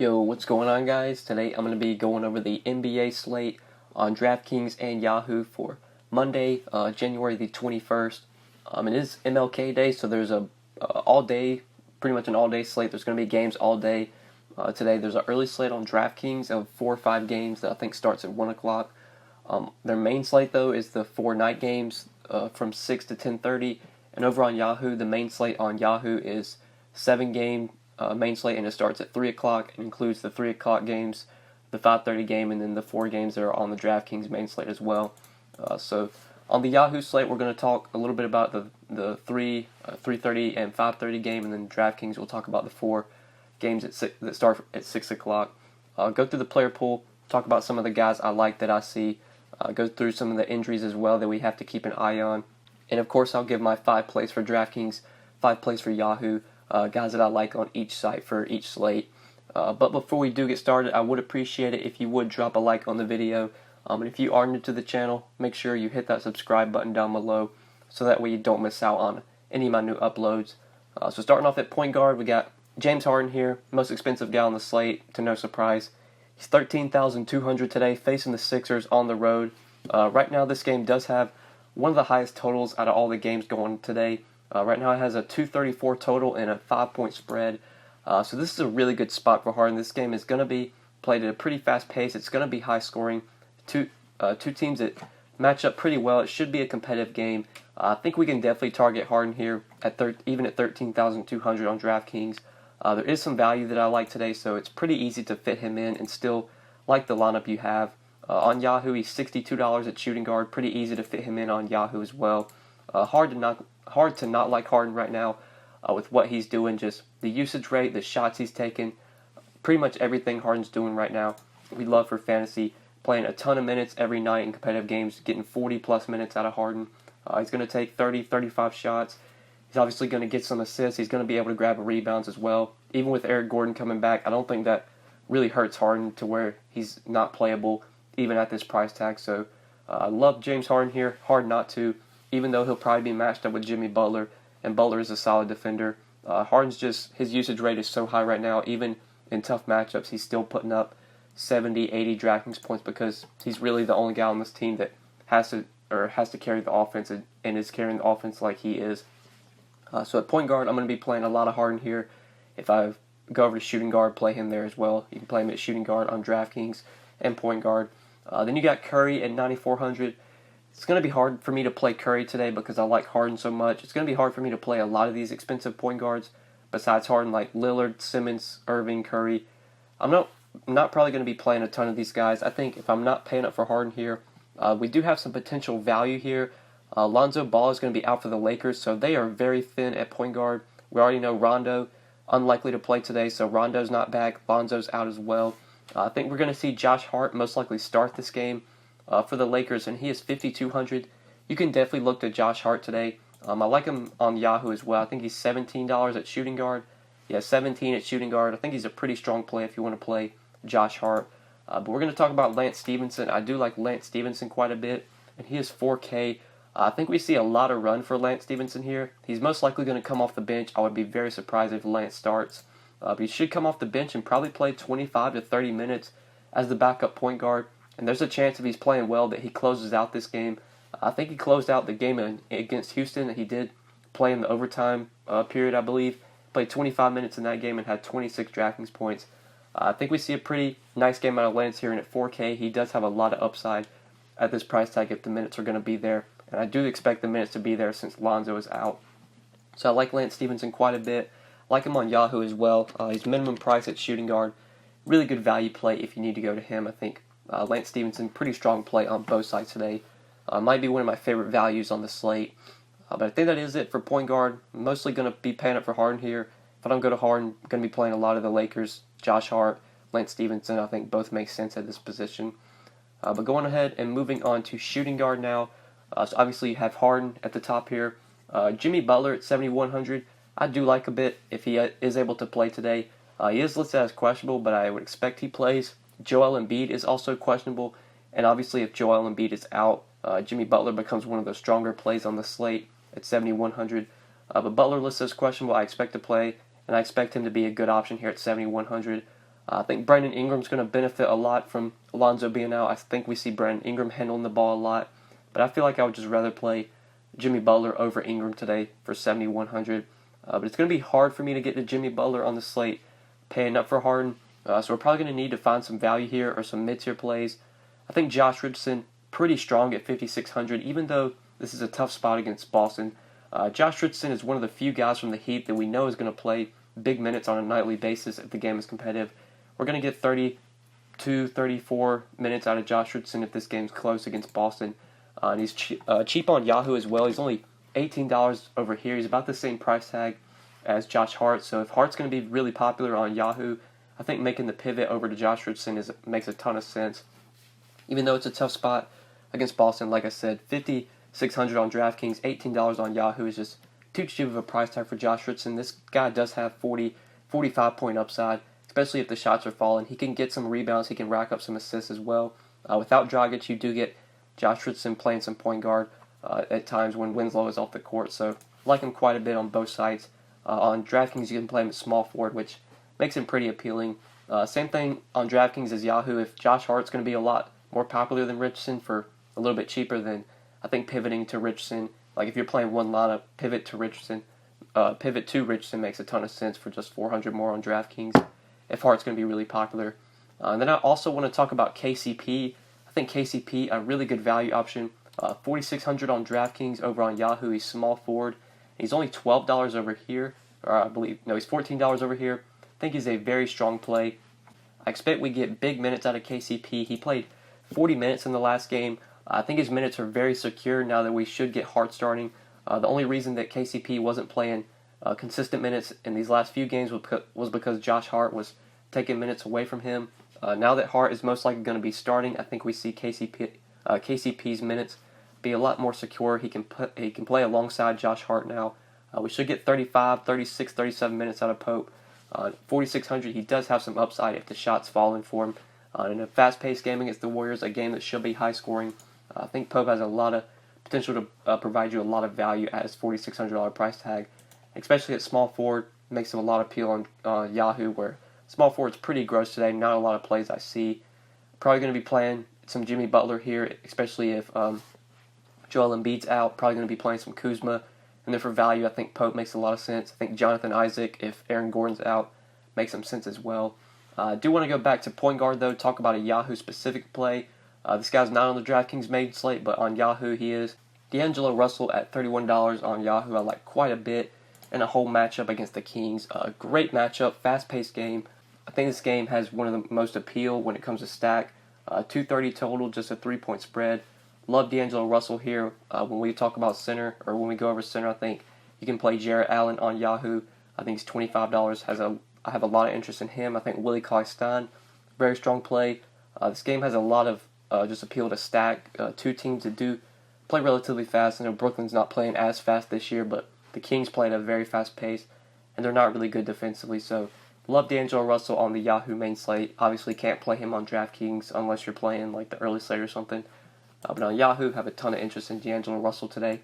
Yo, what's going on, guys? Today I'm going to be going over the NBA slate on DraftKings and Yahoo for Monday, January the 21st. It is MLK Day, so there's a pretty much an all-day slate. There's going to be games all day. Today there's an early slate on DraftKings of 4 or 5 games that I think starts at 1 o'clock. Their main slate, though, is the 4 night games from 6 to 10:30. And over on Yahoo, the main slate on Yahoo is 7-game main slate, and it starts at 3 o'clock. It includes the 3 o'clock games, the 5:30 game, and then the 4 games that are on the DraftKings main slate as well. So on the Yahoo slate, we're going to talk a little bit about the 3:30 and 5:30 game, and then DraftKings will talk about the 4 games that start at 6 o'clock. Go through the player pool, talk about some of the guys I like that I see, go through some of the injuries as well that we have to keep an eye on. And of course, I'll give my 5 plays for DraftKings, 5 plays for Yahoo, guys that I like on each site for each slate. But before we do get started, I would appreciate it if you would drop a like on the video. And if you are new to the channel, make sure you hit that subscribe button down below so that way you don't miss out on any of my new uploads. So starting off at point guard, we got James Harden here, most expensive guy on the slate, to no surprise. He's $13,200 today, facing the Sixers on the road. Right now, this game does have one of the highest totals out of all the games going today. Right now it has a 234 total and a 5-point spread. So this is a really good spot for Harden. This game is going to be played at a pretty fast pace. It's going to be high scoring. Two teams that match up pretty well. It should be a competitive game. I think we can definitely target Harden here even at 13,200 on DraftKings. There is some value that I like today, so it's pretty easy to fit him in and still like the lineup you have. On Yahoo, he's $62 at shooting guard. Pretty easy to fit him in on Yahoo as well. Hard to not like Harden right now with what he's doing. Just the usage rate, the shots he's taking, pretty much everything Harden's doing right now. We love for fantasy, playing a ton of minutes every night in competitive games, getting 40-plus minutes out of Harden. He's going to take 30, 35 shots. He's obviously going to get some assists. He's going to be able to grab rebounds as well. Even with Eric Gordon coming back, I don't think that really hurts Harden to where he's not playable even at this price tag. So I love James Harden here. Hard not to, even though he'll probably be matched up with Jimmy Butler, and Butler is a solid defender. Harden's just, his usage rate is so high right now. Even in tough matchups, he's still putting up 70, 80 DraftKings points because he's really the only guy on this team that has to carry the offense and is carrying the offense like he is. So at point guard, I'm going to be playing a lot of Harden here. If I go over to shooting guard, play him there as well. You can play him at shooting guard on DraftKings and point guard. Then you got Curry at 9,400. It's going to be hard for me to play Curry today because I like Harden so much. It's going to be hard for me to play a lot of these expensive point guards besides Harden, like Lillard, Simmons, Irving, Curry. I'm not probably going to be playing a ton of these guys. I think if I'm not paying up for Harden here, we do have some potential value here. Lonzo Ball is going to be out for the Lakers, so they are very thin at point guard. We already know Rondo, unlikely to play today, so Rondo's not back. Lonzo's out as well. I think we're going to see Josh Hart most likely start this game for the Lakers, and he is 5,200. You can definitely look to Josh Hart today. I like him on Yahoo as well. I think he's $17 at shooting guard. Yeah, 17 at shooting guard. I think he's a pretty strong play if you want to play Josh Hart. But we're going to talk about Lance Stephenson. I do like Lance Stephenson quite a bit, and he is 4K. I think we see a lot of run for Lance Stephenson here. He's most likely going to come off the bench. I would be very surprised if Lance starts. But he should come off the bench and probably play 25 to 30 minutes as the backup point guard. And there's a chance if he's playing well that he closes out this game. I think he closed out the game against Houston. He did play in the overtime period, I believe. Played 25 minutes in that game and had 26 DraftKings points. I think we see a pretty nice game out of Lance here. And at 4K, he does have a lot of upside at this price tag if the minutes are going to be there. And I do expect the minutes to be there since Lonzo is out. So I like Lance Stephenson quite a bit. I like him on Yahoo as well. He's minimum price at shooting guard. Really good value play if you need to go to him. I think Lance Stephenson, pretty strong play on both sides today. Might be one of my favorite values on the slate. But I think that is it for point guard. I'm mostly going to be paying up for Harden here. If I don't go to Harden, I'm going to be playing a lot of the Lakers. Josh Hart, Lance Stephenson, I think both make sense at this position. But going ahead and moving on to shooting guard now. So obviously you have Harden at the top here. Jimmy Butler at 7,100. I do like a bit if he is able to play today. He is listed as questionable, but I would expect he plays. Joel Embiid is also questionable. And obviously if Joel Embiid is out, Jimmy Butler becomes one of the stronger plays on the slate at 7,100. But Butler listed as questionable. I expect to play, and I expect him to be a good option here at 7,100. I think Brandon Ingram's going to benefit a lot from Alonzo being out. I think we see Brandon Ingram handling the ball a lot. But I feel like I would just rather play Jimmy Butler over Ingram today for 7,100. But it's going to be hard for me to get to Jimmy Butler on the slate, paying up for Harden. So we're probably going to need to find some value here or some mid-tier plays. I think Josh Richardson, pretty strong at 5,600, even though this is a tough spot against Boston. Josh Richardson is one of the few guys from the Heat that we know is going to play big minutes on a nightly basis if the game is competitive. We're going to get 32, 34 minutes out of Josh Richardson if this game's close against Boston. And he's cheap on Yahoo as well. He's only $18 over here. He's about the same price tag as Josh Hart. So if Hart's going to be really popular on Yahoo, I think making the pivot over to Josh Richardson makes a ton of sense. Even though it's a tough spot against Boston, like I said, 5,600 on DraftKings, $18 on Yahoo is just too cheap of a price tag for Josh Richardson. This guy does have 45 point upside, especially if the shots are falling. He can get some rebounds. He can rack up some assists as well. Without Dragic, you do get Josh Richardson playing some point guard at times when Winslow is off the court. So I like him quite a bit on both sides. On DraftKings, you can play him at small forward, which makes him pretty appealing. Same thing on DraftKings as Yahoo. If Josh Hart's going to be a lot more popular than Richardson for a little bit cheaper, then I think pivoting to Richardson, like if you're playing one lineup, pivot to Richardson makes a ton of sense for just 400 more on DraftKings if Hart's going to be really popular. And then I also want to talk about KCP. I think KCP, a really good value option. 4,600 on DraftKings over on Yahoo. He's small forward. He's only $12 over here. He's $14 over here. I think he's a very strong play. I expect we get big minutes out of KCP. He played 40 minutes in the last game. I think his minutes are very secure now that we should get Hart starting. The only reason that KCP wasn't playing consistent minutes in these last few games was because Josh Hart was taking minutes away from him. Now that Hart is most likely going to be starting, I think we see KCP's minutes be a lot more secure. He can play alongside Josh Hart now. We should get 35, 36, 37 minutes out of Pope. 4,600, he does have some upside if the shots fall in for him. In a fast-paced game against the Warriors, a game that should be high-scoring, I think Pope has a lot of potential to provide you a lot of value at his $4,600 price tag, especially at small forward. Makes him a lot of appeal on Yahoo, where small forward's pretty gross today. Not a lot of plays I see. Probably going to be playing some Jimmy Butler here, especially if Joel Embiid's out. Probably going to be playing some Kuzma. And then for value, I think Pope makes a lot of sense. I think Jonathan Isaac, if Aaron Gordon's out, makes some sense as well. I do want to go back to point guard, though, talk about a Yahoo-specific play. This guy's not on the DraftKings main slate, but on Yahoo he is. D'Angelo Russell at $31 on Yahoo, I like quite a bit. And a whole matchup against the Kings. Great matchup, fast-paced game. I think this game has one of the most appeal when it comes to stack. 230 total, just a 3-point spread. Love D'Angelo Russell here. When we talk about center, or when we go over center, I think you can play Jarrett Allen on Yahoo. I think he's $25. I have a lot of interest in him. I think Willie Cauley-Stein, very strong play. This game has a lot of just appeal to stack. Two teams that do play relatively fast. I know Brooklyn's not playing as fast this year, but the Kings play at a very fast pace, and they're not really good defensively. So love D'Angelo Russell on the Yahoo main slate. Obviously can't play him on DraftKings unless you're playing like the early slate or something. But on Yahoo, have a ton of interest in D'Angelo Russell today.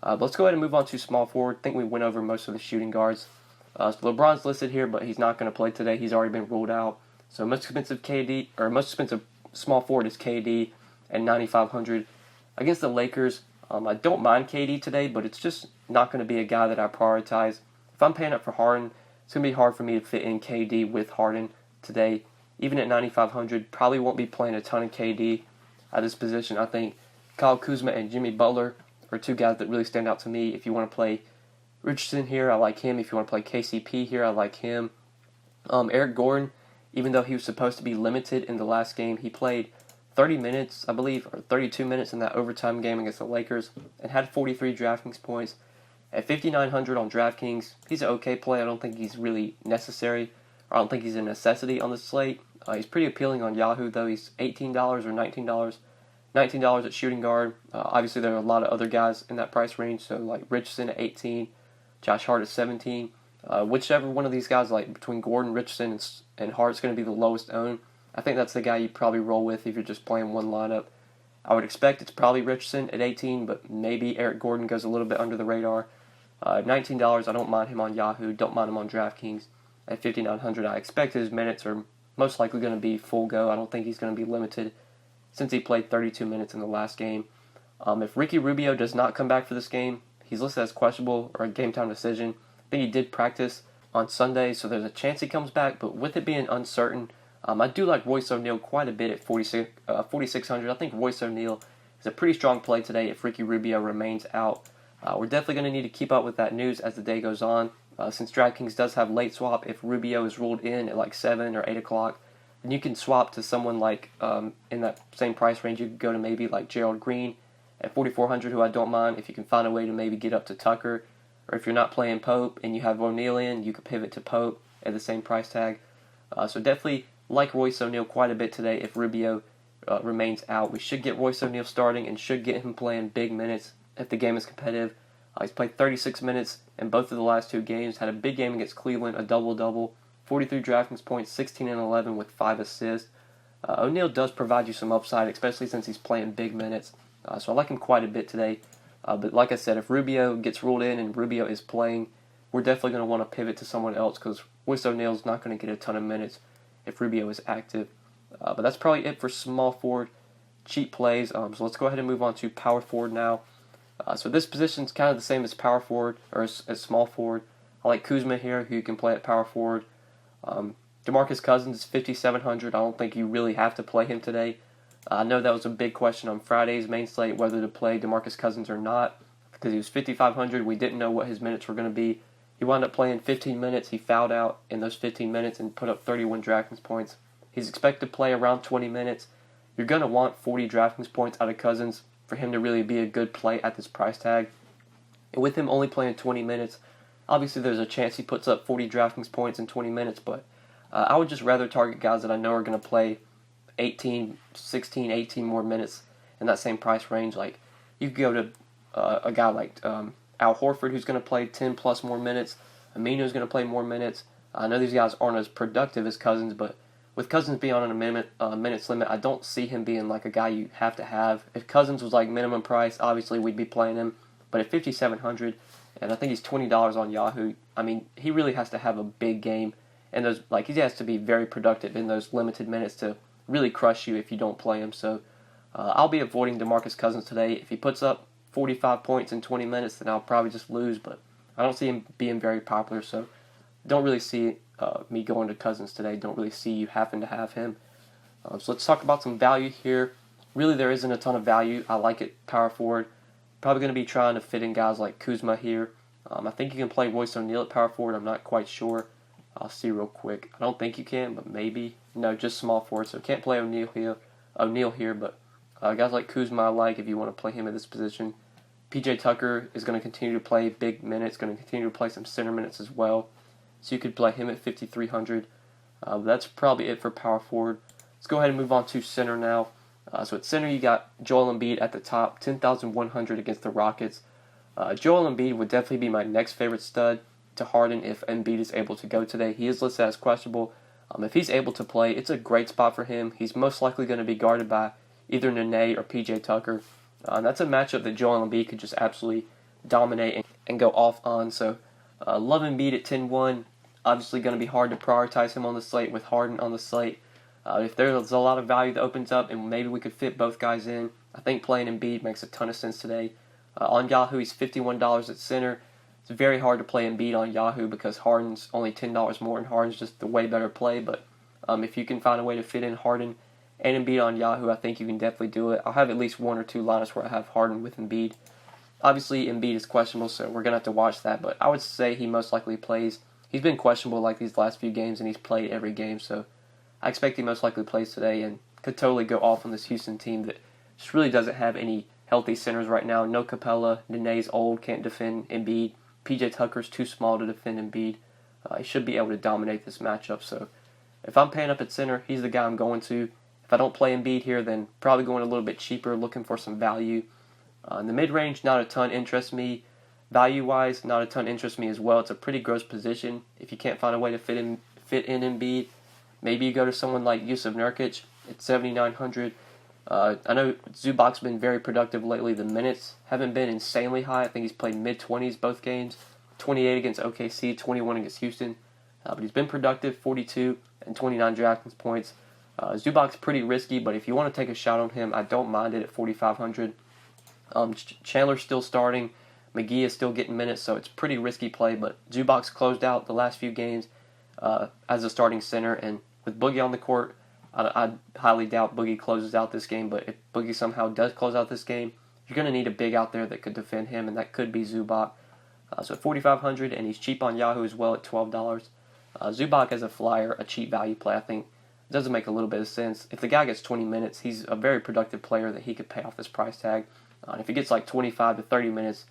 But let's go ahead and move on to small forward. I think we went over most of the shooting guards. So LeBron's listed here, but he's not going to play today. He's already been ruled out. So most expensive small forward is KD at 9,500 against the Lakers. I don't mind KD today, but it's just not going to be a guy that I prioritize. If I'm paying up for Harden, it's going to be hard for me to fit in KD with Harden today. Even at 9,500, probably won't be playing a ton of KD at this position. I think Kyle Kuzma and Jimmy Butler are two guys that really stand out to me. If you want to play Richardson here, I like him. If you want to play KCP here, I like him. Eric Gordon, even though he was supposed to be limited in the last game, he played 30 minutes, I believe, or 32 minutes in that overtime game against the Lakers and had 43 DraftKings points. At 5,900 on DraftKings, he's an okay play. I don't think he's really necessary, or I don't think he's a necessity on the slate. He's pretty appealing on Yahoo, though. He's $18 or $19. $19 at shooting guard. Obviously, there are a lot of other guys in that price range, so like Richardson at 18, Josh Hart at 17. Whichever one of these guys, like between Gordon, Richardson, and Hart, is going to be the lowest owned. I think that's the guy you probably roll with if you're just playing one lineup. I would expect it's probably Richardson at 18, but maybe Eric Gordon goes a little bit under the radar. $19, I don't mind him on Yahoo, don't mind him on DraftKings. At 5,900, I expect his minutes are most likely going to be full go. I don't think he's going to be limited since he played 32 minutes in the last game. If Ricky Rubio does not come back for this game, he's listed as questionable or a game time decision. I think he did practice on Sunday, so there's a chance he comes back, but with it being uncertain, I do like Royce O'Neal quite a bit at 4,600. I think Royce O'Neal is a pretty strong play today if Ricky Rubio remains out. We're definitely going to need to keep up with that news as the day goes on. Since DraftKings does have late swap, if Rubio is ruled in at like 7 or 8 o'clock, then you can swap to someone like in that same price range. You could go to maybe like Gerald Green at 4,400, who I don't mind. If you can find a way to maybe get up to Tucker, or if you're not playing Pope and you have O'Neal in, you could pivot to Pope at the same price tag. So definitely like Royce O'Neal quite a bit today if Rubio remains out. We should get Royce O'Neal starting and should get him playing big minutes if the game is competitive. He's played 36 minutes in both of the last 2 games, had a big game against Cleveland, a double-double, 43 DraftKings points, 16 and 11 with 5 assists. O'Neal does provide you some upside, especially since he's playing big minutes. So I like him quite a bit today. But like I said, if Rubio gets ruled in and Rubio is playing, we're definitely going to want to pivot to someone else because Royce O'Neal is not going to get a ton of minutes if Rubio is active. But that's probably it for small forward cheap plays. So let's go ahead and move on to power forward now. So this position is kind of the same as power forward or as small forward. I like Kuzma here, who you can play at power forward. DeMarcus Cousins is 5,700. I don't think you really have to play him today. I know that was a big question on Friday's main slate, whether to play DeMarcus Cousins or not, because he was 5,500. We didn't know what his minutes were going to be. He wound up playing 15 minutes. He fouled out in those 15 minutes and put up 31 DraftKings points. He's expected to play around 20 minutes. You're going to want 40 DraftKings points out of Cousins for him to really be a good play at this price tag. And with him only playing 20 minutes, obviously there's a chance he puts up 40 DraftKings points in 20 minutes, but I would just rather target guys that I know are going to play 18, 16, 18 more minutes in that same price range. Like, you could go to a guy like Al Horford, who's going to play 10 plus more minutes. Amino's going to play more minutes. I know these guys aren't as productive as Cousins, but with Cousins being on a minutes limit, I don't see him being like a guy you have to have. If Cousins was like minimum price, obviously we'd be playing him. But at 5,700, and I think he's $20 on Yahoo, I mean, he really has to have a big game. And those, like, he has to be very productive in those limited minutes to really crush you if you don't play him. So I'll be avoiding DeMarcus Cousins today. If he puts up 45 points in 20 minutes, then I'll probably just lose. But I don't see him being very popular, so don't really see me going to Cousins today. Don't really see you having to have him. So let's talk about some value here. Really, there isn't a ton of value. I like it power forward. Probably going to be trying to fit in guys like Kuzma here. I think you can play Royce O'Neal at power forward. I'm not quite sure. I'll see real quick. I don't think you can, but maybe. No, just small forward. So can't play O'Neal here, but guys like Kuzma I like if you want to play him at this position. PJ Tucker is going to continue to play big minutes, going to continue to play some center minutes as well. So you could play him at 5,300. That's probably it for power forward. Let's go ahead and move on to center now. So at center, you got Joel Embiid at the top, 10,100 against the Rockets. Joel Embiid would definitely be my next favorite stud to Harden if Embiid is able to go today. He is listed as questionable. If he's able to play, it's a great spot for him. He's most likely going to be guarded by either Nene or PJ Tucker. That's a matchup that Joel Embiid could just absolutely dominate and go off on. So love Embiid at 10-1. Obviously going to be hard to prioritize him on the slate with Harden on the slate. If there's a lot of value that opens up and maybe we could fit both guys in, I think playing Embiid makes a ton of sense today. On Yahoo, he's $51 at center. It's very hard to play Embiid on Yahoo because Harden's only $10 more, and Harden's just the way better play. But if you can find a way to fit in Harden and Embiid on Yahoo, I think you can definitely do it. I'll have at least 1 or 2 lineups where I have Harden with Embiid. Obviously, Embiid is questionable, so we're going to have to watch that. But I would say he most likely plays. He's been questionable like these last few games, and he's played every game. So I expect he most likely plays today and could totally go off on this Houston team that just really doesn't have any healthy centers right now. No Capella. Nene's old, can't defend Embiid. PJ Tucker's too small to defend Embiid. He should be able to dominate this matchup. So if I'm paying up at center, he's the guy I'm going to. If I don't play Embiid here, then probably going a little bit cheaper, looking for some value. In the mid-range, not a ton interests me. Value-wise, not a ton interests me as well. It's a pretty gross position. If you can't find a way to fit in Embiid, maybe you go to someone like Yusuf Nurkic at 7,900. I know Zubac's been very productive lately. The minutes haven't been insanely high. I think he's played mid-20s both games. 28 against OKC, 21 against Houston. But he's been productive, 42 and 29 DraftKings points. Zubac's pretty risky, but if you want to take a shot on him, I don't mind it at 4,500. Chandler's still starting. McGee is still getting minutes, so it's pretty risky play. But Zubac's closed out the last few games as a starting center, and with Boogie on the court, I highly doubt Boogie closes out this game. But if Boogie somehow does close out this game, you're going to need a big out there that could defend him, and that could be Zubac. So at 4,500, and he's cheap on Yahoo as well at $12. Zubac as a flyer, a cheap value play, I think doesn't make a little bit of sense. If the guy gets 20 minutes, he's a very productive player that he could pay off this price tag. If he gets like 25 to 30 minutes,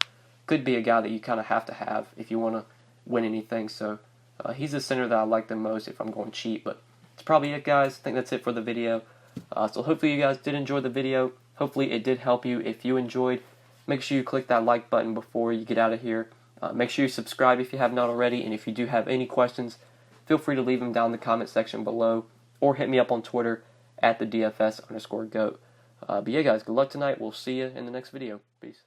could be a guy that you kind of have if you want to win anything. So he's the center that I like the most if I'm going cheap. But that's probably it, guys. I think that's it for the video. So hopefully you guys did enjoy the video. Hopefully it did help you. If you enjoyed, make sure you click that like button before you get out of here. Make sure you subscribe if you have not already. And if you do have any questions, feel free to leave them down in the comment section below, or hit me up on Twitter at the DFS_GOAT. But yeah, guys, good luck tonight. We'll see you in the next video. Peace.